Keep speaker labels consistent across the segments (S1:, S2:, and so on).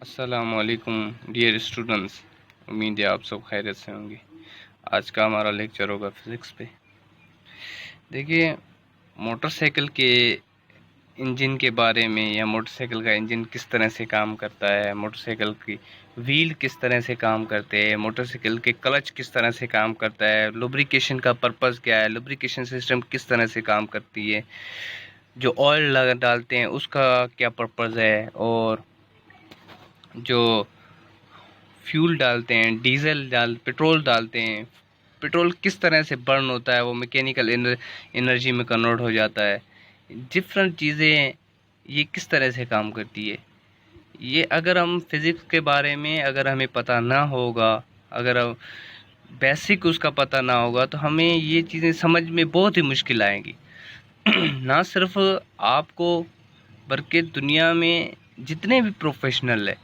S1: अस्सलामुअलैकुम dear students. उम्मीद है आप सब खैरियत से होंगे। आज का हमारा लेक्चर होगा फिज़िक्स पे। देखिए, मोटरसाइकिल के इंजन के बारे में, या मोटरसाइकिल का इंजन किस तरह से काम करता है, मोटरसाइकिल की व्हील किस तरह से काम करते हैं, मोटरसाइकिल के क्लच किस तरह से काम करता है, लुब्रिकेशन का पर्पज़ क्या है, लुब्रिकेशन सिस्टम किस तरह से काम करती है, जो ऑयल लगा डालते हैं उसका क्या पर्पज़ है, और जो फ्यूल डालते हैं, पेट्रोल डालते हैं, पेट्रोल किस तरह से बर्न होता है, वो मैकेनिकल एनर्जी में कन्वर्ट हो जाता है। डिफरेंट चीज़ें ये किस तरह से काम करती है, ये अगर हम फिज़िक्स के बारे में अगर हमें पता ना होगा, अगर हम बेसिक उसका पता ना होगा, तो हमें ये चीज़ें समझ में बहुत ही मुश्किल आएंगी। ना सिर्फ आपको, बल्कि दुनिया में जितने भी प्रोफेशनल है,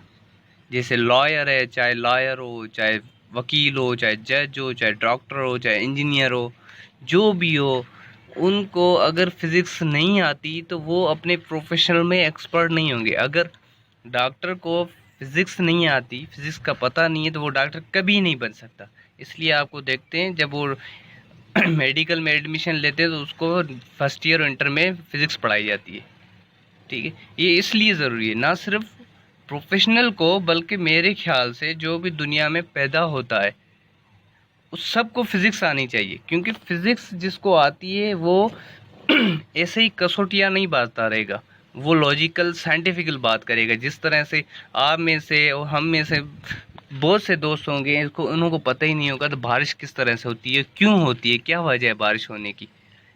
S1: जैसे लॉयर है, चाहे लॉयर हो, चाहे वकील हो, चाहे जज हो, चाहे डॉक्टर हो, चाहे इंजीनियर हो, जो भी हो, उनको अगर फिज़िक्स नहीं आती तो वो अपने प्रोफेशनल में एक्सपर्ट नहीं होंगे। अगर डॉक्टर को फिज़िक्स नहीं आती, फिज़िक्स का पता नहीं है, तो वो डॉक्टर कभी नहीं बन सकता। इसलिए आपको देखते हैं जब वो मेडिकल में एडमिशन लेते हैं तो उसको फर्स्ट ईयर और इंटर में फ़िज़िक्स पढ़ाई जाती है। ठीक है, ये इसलिए ज़रूरी है, ना सिर्फ प्रोफेशनल को, बल्कि मेरे ख्याल से जो भी दुनिया में पैदा होता है उस सबको फिज़िक्स आनी चाहिए। क्योंकि फिज़िक्स जिसको आती है वो ऐसे ही कसौटियाँ नहीं बाजता रहेगा, वो लॉजिकल साइंटिफिकल बात करेगा। जिस तरह से आप में से और हम में से बहुत से दोस्त होंगे, इसको उनको पता ही नहीं होगा तो बारिश किस तरह से होती है, क्यों होती है, क्या वजह है बारिश होने की,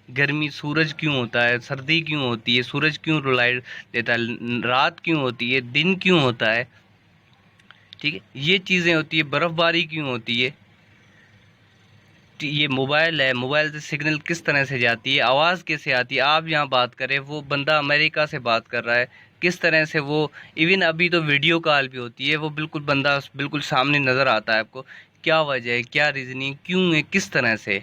S1: गर्मी सूरज क्यों होता है, सर्दी क्यों होती है, सूरज क्यों लाइट देता है, रात क्यों होती है, दिन क्यों होता है। ठीक है, ये चीज़ें होती है, बर्फ़बारी क्यों होती है, ये मोबाइल है, मोबाइल से सिग्नल किस तरह से जाती है, आवाज़ कैसे आती है, आप यहाँ बात करें, वो बंदा अमेरिका से बात कर रहा है, किस तरह से वो, इवन अभी तो वीडियो कॉल भी होती है, वो बिल्कुल बंदा बिल्कुल सामने नज़र आता है आपको, क्या वजह है, क्या रीज़निंग क्यों है, किस तरह से,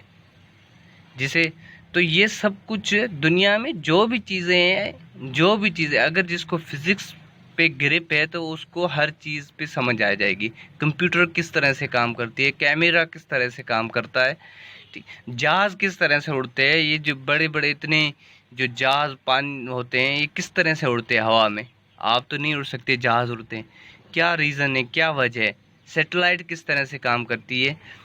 S1: जिसे, तो ये सब कुछ दुनिया में जो भी चीज़ें हैं, जो भी चीज़ें अगर जिसको फिज़िक्स पे ग्रिप है तो उसको हर चीज़ पे समझ आ जाएगी। कंप्यूटर किस तरह से काम करती है, कैमरा किस तरह से काम करता है, ठीक, जहाज़ किस तरह से उड़ते हैं, ये जो बड़े बड़े इतने जो जहाज़ पानी होते हैं, ये किस तरह से उड़ते हैं हवा में, आप तो नहीं उड़ सकते, जहाज़ उड़ते हैं, क्या रीज़न है, क्या वजह है, सेटेलाइट किस तरह से काम करती है।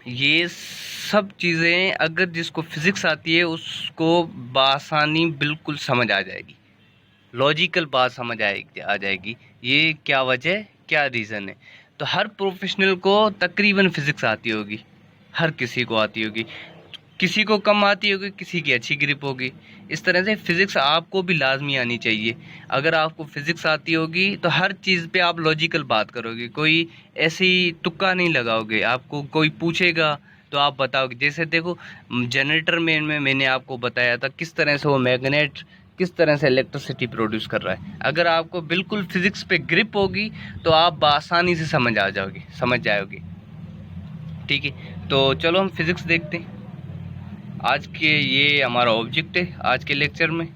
S1: ये सब चीज़ें अगर जिसको फिज़िक्स आती है उसको बआसानी बिल्कुल समझ आ जाएगी, लॉजिकल बात समझ आ जाएगी, ये क्या वजह है, क्या रीज़न है। तो हर प्रोफेशनल को तकरीबन फ़िज़िक्स आती होगी, हर किसी को आती होगी, किसी को कम आती होगी, किसी की अच्छी ग्रिप होगी। इस तरह से फ़िज़िक्स आपको भी लाजमी आनी चाहिए। अगर आपको फ़िज़िक्स आती होगी तो हर चीज़ पे आप लॉजिकल बात करोगे, कोई ऐसी तुक्का नहीं लगाओगे। आपको कोई पूछेगा तो आप बताओगे, जैसे देखो जनरेटर में मैंने आपको बताया था किस तरह से वो मैग्नेट किस तरह से इलेक्ट्रिसिटी प्रोड्यूस कर रहा है। अगर आपको बिल्कुल फिज़िक्स पे ग्रिप होगी तो आप बआसानी से समझ जाओगे। ठीक है, तो चलो हम फिज़िक्स देखते हैं। आज के ये हमारा ऑब्जेक्ट है, आज के लेक्चर में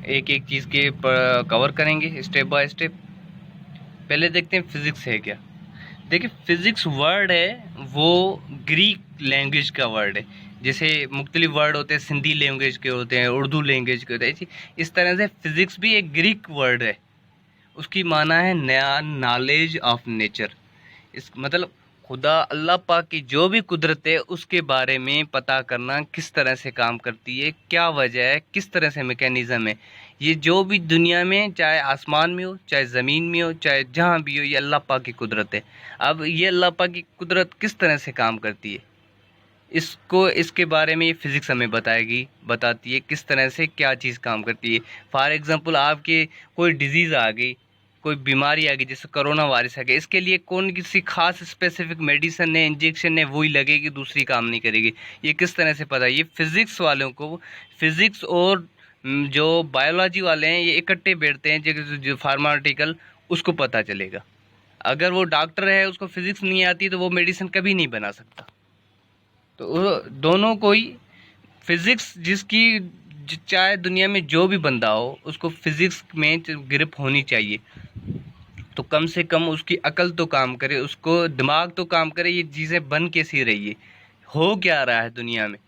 S1: एक एक चीज़ के कवर करेंगे स्टेप बाय स्टेप। पहले देखते हैं फिज़िक्स है क्या। देखिए, फिज़िक्स वर्ड है वो ग्रीक लैंग्वेज का वर्ड है। जैसे मुख्तलिफ वर्ड होते हैं, सिंधी लैंग्वेज के होते हैं, उर्दू लैंग्वेज के होते हैं, इस तरह से फिज़िक्स भी एक ग्रीक वर्ड है। उसकी माना है नया नॉलेज ऑफ नेचर। इस मतलब खुदा अल्लाह पाक की जो भी कुदरत है उसके बारे में पता करना, किस तरह से काम करती है, क्या वजह है, किस तरह से मैकेनिज़्म है। ये जो भी दुनिया में, चाहे आसमान में हो, चाहे ज़मीन में हो, चाहे जहाँ भी हो, ये अल्लाह पाक की कुदरत है। अब ये अल्लाह पाक की कुदरत किस तरह से काम करती है, इसको इसके बारे में ये फिज़िक्स हमें बताती है किस तरह से क्या चीज़ काम करती है। फॉर एग्ज़ाम्पल, आपके कोई डिज़ीज़ आ गई, कोई बीमारी आ गई, जैसे कोरोना वायरस आ गया, इसके लिए कौन किसी खास स्पेसिफिक मेडिसिन है, इंजेक्शन है, वही लगेगी, दूसरी काम नहीं करेगी। ये किस तरह से पता है, ये फिज़िक्स वालों को, फिज़िक्स और जो बायोलॉजी वाले हैं ये इकट्ठे बैठते हैं, जो फार्मास्यूटिकल, उसको पता चलेगा। अगर वो डॉक्टर है, उसको फिज़िक्स नहीं आती तो वो मेडिसिन कभी नहीं बना सकता। तो दोनों को ही फिज़िक्स, जिसकी चाहे दुनिया में जो भी बंदा हो उसको फिज़िक्स में ग्रिप होनी चाहिए। तो कम से कम उसकी अकल तो काम करे, उसको दिमाग तो काम करे, ये चीज़ें बन कैसी रही है, हो क्या रहा है दुनिया में।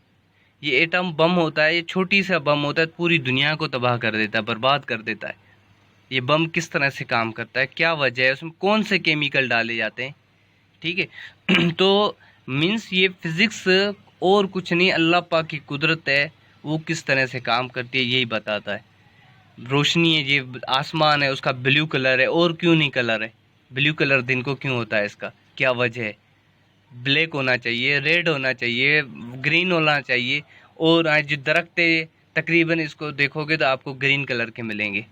S1: ये एटम बम होता है, ये छोटी सा बम होता है, पूरी दुनिया को तबाह कर देता है, बर्बाद कर देता है। ये बम किस तरह से काम करता है, क्या वजह है, उसमें कौन से केमिकल डाले जाते हैं, ठीक है। तो मीन्स ये फिज़िक्स और कुछ नहीं, अल्लाह पाक की कुदरत है, वो किस तरह से काम करती है यही बताता है। रोशनी है, ये आसमान है, उसका ब्लू कलर है, और क्यों नहीं कलर है, ब्लू कलर दिन को क्यों होता है, इसका क्या वजह है। ब्लैक होना चाहिए, रेड होना चाहिए, ग्रीन होना चाहिए। और आज जो दरख्त है तकरीबन इसको देखोगे तो आपको ग्रीन कलर के मिलेंगे।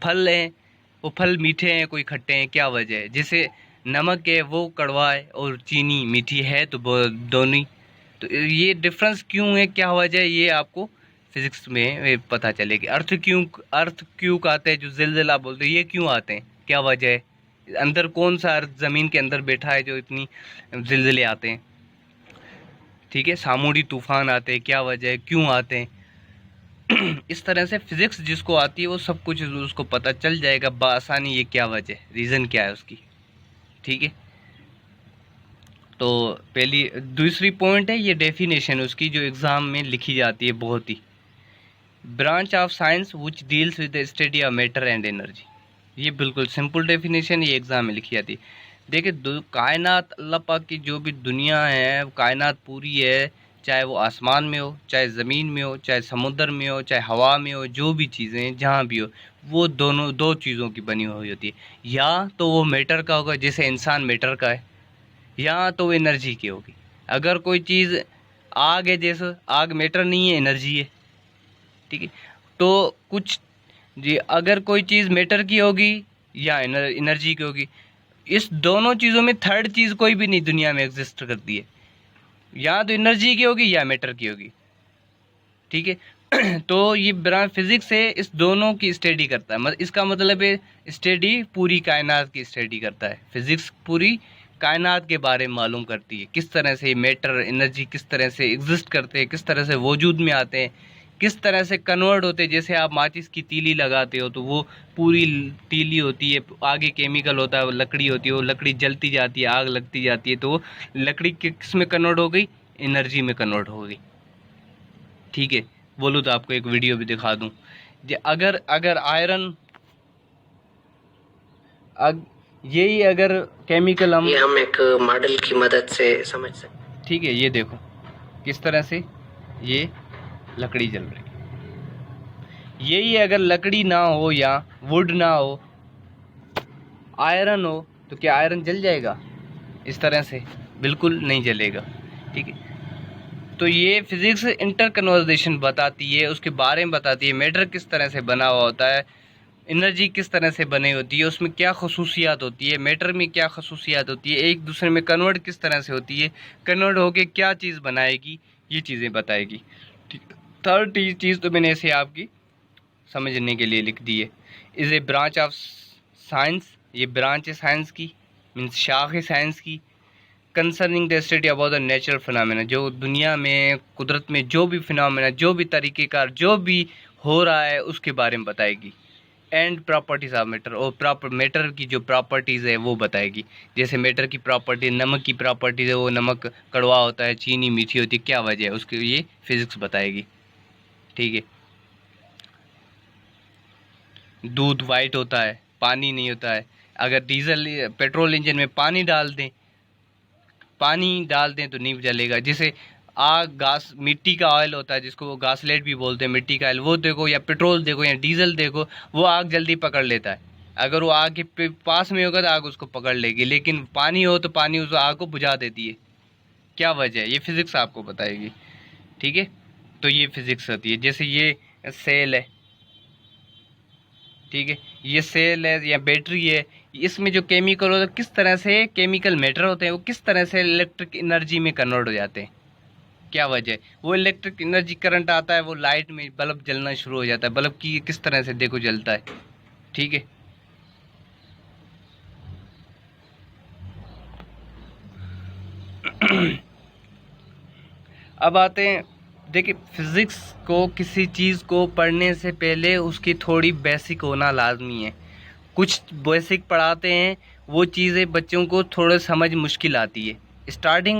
S1: फल हैं, वो फल मीठे हैं, कोई खट्टे हैं, क्या वजह है। जैसे नमक है वो कड़वा है और चीनी मीठी है, तो दोनों। तो ये डिफरेंस क्यों है, क्या वजह है, ये आपको फिजिक्स में पता चलेगी। अर्थ क्यों आते हैं, जो जिलजिला बोलते हैं, ये क्यों आते हैं, क्या वजह है, अंदर कौन सा अर्थ ज़मीन के अंदर बैठा है जो इतनी जिलजिले आते हैं, ठीक है। सामूहिक तूफान आते हैं, क्या वजह है, क्यों आते हैं। इस तरह से फिजिक्स जिसको आती है वो सब कुछ उसको पता चल जाएगा बआसानी, ये क्या वजह है, रीज़न क्या है उसकी, ठीक है। तो पहली दूसरी पॉइंट है ये डेफिनेशन उसकी, जो एग्ज़ाम में लिखी जाती है बहुत ही, branch of science which deals with the study of matter and energy. ये बिल्कुल सिंपल डेफिनेशन, ये एग्ज़ाम में लिखी जाती है। देखिए कायनात, अल्लाह पाक की जो भी दुनिया है, कायनात पूरी है, चाहे वो आसमान में हो, चाहे ज़मीन में हो, चाहे समुद्र में हो, चाहे हवा में हो, जो भी चीज़ें जहाँ भी हो, वो दोनों दो चीज़ों की बनी हुई होती है। या तो वो मैटर का होगा, जैसे इंसान मैटर का है, या तो वो एनर्जी की होगी। अगर कोई चीज़ आग है, जैसे आग मैटर नहीं है, एनर्जी है, ठीक है। तो कुछ जी, अगर कोई चीज़ मैटर की होगी या एनर्जी की होगी, इस दोनों चीज़ों में थर्ड चीज़ कोई भी नहीं दुनिया में एग्जिस्ट करती है, या तो एनर्जी की होगी या मैटर की होगी, ठीक है। तो ये ब्रांच फिजिक्स है, इस दोनों की स्टडी करता है, इसका मतलब है स्टडी पूरी कायनात की स्टडी करता है। फिजिक्स पूरी कायनात के बारे में मालूम करती है, किस तरह से मैटर एनर्जी किस तरह से एग्जिस्ट करते हैं, किस तरह से वजूद में आते हैं, किस तरह से कन्वर्ट होते हैं। जैसे आप माचिस की तीली लगाते हो तो वो पूरी तीली होती है, आगे केमिकल होता है, वो लकड़ी होती है, वो लकड़ी जलती जाती है, आग लगती जाती है, तो वो लकड़ी किस में कन्वर्ट हो गई, एनर्जी में कन्वर्ट हो गई, ठीक है। बोलूँ तो आपको एक वीडियो भी दिखा दूँ, अगर अगर आयरन यही अगर केमिकल हम एक मॉडल की मदद से समझ सकते, ठीक है। ये देखो किस तरह से ये लकड़ी जल रही है। यही अगर लकड़ी ना हो या वुड ना हो, आयरन हो, तो क्या आयरन जल जाएगा इस तरह से? बिल्कुल नहीं जलेगा, ठीक है। तो ये फिजिक्स इंटर कन्वर्जेशन बताती है, उसके बारे में बताती है, मैटर किस तरह से बना हुआ होता है, एनर्जी किस तरह से बनी होती है, उसमें क्या खसूसियात होती है, मैटर में क्या खसूसियात होती है, एक दूसरे में कन्वर्ट किस तरह से होती है, कन्वर्ट होके क्या चीज़ बनाएगी, ये चीज़ें बताएगी, ठीक। थर्ड चीज़ तो मैंने ऐसे आपकी समझने के लिए लिख दी है, is a branch of science, ये ब्रांच है साइंस की, मीन्स शाख है साइंस की, concerning the study about the natural phenomena, जो दुनिया में कुदरत में जो भी फिनोमेना, जो भी तरीक़ेकार जो भी हो रहा है उसके बारे में बताएगी। एंड प्रॉपर्टीज़ ऑफ मैटर, और प्रॉपर मैटर की जो प्रॉपर्टीज़ है वो बताएगी। जैसे मैटर की प्रॉपर्टी, नमक की प्रॉपर्टीज़ है, वो नमक कड़वा होता है, चीनी मीठी होती है, क्या वजह है उसकी, ये फिज़िक्स बताएगी, ठीक है। दूध वाइट होता है, पानी नहीं होता है। अगर डीजल पेट्रोल इंजन में पानी डाल दें तो नहीं जलेगा। जैसे आग गैस मिट्टी का ऑयल होता है, जिसको वो गासलेट भी बोलते हैं, मिट्टी का ऑयल, वो देखो या पेट्रोल देखो या डीजल देखो, वो आग जल्दी पकड़ लेता है। अगर वो आग के पास में होगा तो आग उसको पकड़ लेगी, लेकिन पानी हो तो पानी उस आग को बुझा देती है, क्या वजह है, ये फिज़िक्स आपको बताएगी, ठीक है। तो ये फिज़िक्स होती है। जैसे ये सेल है, ठीक है, ये सेल है या बैटरी है, इसमें जो केमिकल होता है, किस तरह से केमिकल मैटर होते हैं, वो किस तरह से इलेक्ट्रिक एनर्जी में कन्वर्ट हो जाते हैं, क्या वजह है। वो इलेक्ट्रिक एनर्जी करंट आता है, वो लाइट में बल्ब जलना शुरू हो जाता है, बल्ब की किस तरह से देखो जलता है, ठीक है। अब आते हैं, देखिए फिज़िक्स को, किसी चीज़ को पढ़ने से पहले उसकी थोड़ी बेसिक होना लाजमी है। कुछ बेसिक पढ़ाते हैं, वो चीज़ें बच्चों को थोड़ा समझ मुश्किल आती है। स्टार्टिंग